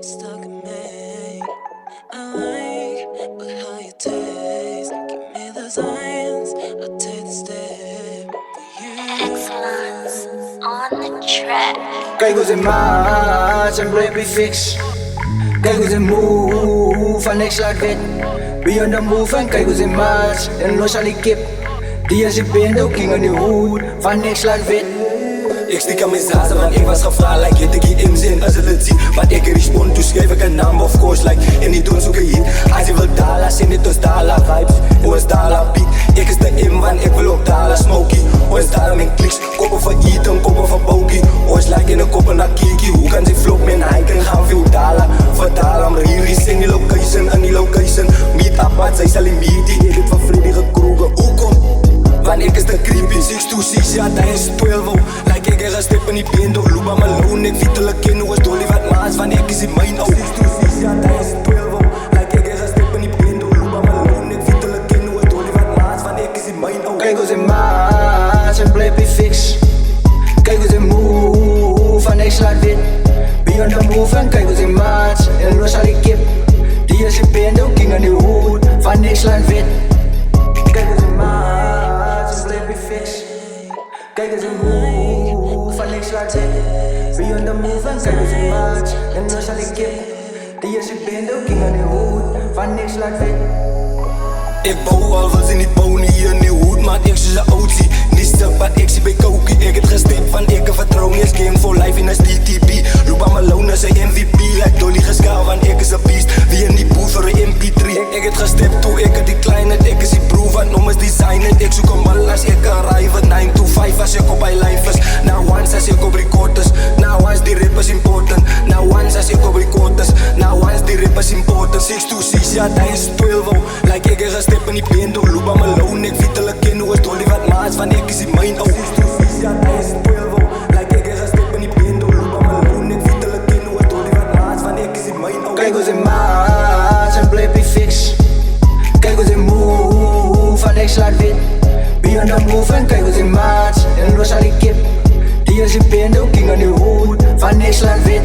stuck in me. I like but how you taste. Give me the signs, I'll take the step for you. Excellence on the track. Caigo in March en Baby Fix. Caigo in Move en niks laat wit. Beyond the move en caigo in March en los al die kip. Die is ik ben ook king in die hoed van niks laat wit. Ik stiek aan mijn zazen, want ik was gevraagd like het ik hier inzin als het ziet. Want ik respond, toen schrijf ik een naam of course like. En die doen zoeken hit. Als je wil dalen, zin dit ons dalen vibes. Ons dalen beat. Ik is de in, want ik wil ook dalen smoky. Ons dalen mijn kliks, koppen van eten, koppen van bokie. Ons lijkt in een koppen naar kiki. Hoe kan ze vlog met hiken, gaan veel dalen. Verdalen, maar hier is in die location, in die location. Meet up, wat zij zal in meet. Die edit van Freddy gekroegen. Hoe komt? Want ik is de creepy, 626, ja dat is 12. Like ik er een step in die bendo, Luba Malone. Ik vitelijk in hoe is dolly wat maas, want ik is in mijn oog. 626, ja dat is 12. Like ik er een step in die bendo, Luba Malone. Ik vitelijk in hoe is dolly wat maas, want ik is in mijn oog. Caigo in March en Baby Fix. Caigo in Move van niks laat wit. Beyond the move en caigo in March en los al die kip. Die is ik ben ook king in die hoed van niks laat wit. Caigo in March en Baby Fix. Caigo in Move van niks laat wit. Beyond the move en caigo in March en los al die kip. Die is ik ben ook king in die hoed van niks laat wit. Ik bouw al was in die pony in die hoed, maar ik zie ze oud zie. Die stap wat ik zie bij Koki, ik het gestipt van ik vertrouwen is game for life in een DTP. Luba Malone is een MVP, like Dolly geschaal, want ik is een beast. Wie in die boel voor een MP3. Ik het gestipt toe, ik het die kleine, ik is die broer, want noem designer. Ik zoek een bal als ik kan rijden, 9 to 5 als ik op bij life is. Now once als ik op recorders, now once die rip is important. Now once als ik op recorders, now once die rip is important. 6 to 6, ja dat is 12, like ik er gestipt in die bendo, Luba Malone. Ik vitelijk in hoe is dolly wat maas, want ik is in mijn oog. 6 to 6, ja dat is 12, like ik er gestipt in die bendo, Luba Malone. Ik vitelijk in hoe is dolly wat maas, want ik is in mijn oog. Caigo in March en Baby Fix. Caigo in Move van niks laat wit. Beyond the move en caigo in March en los al die kip. Die is ik ben ook king in die hoed van niks laat wit.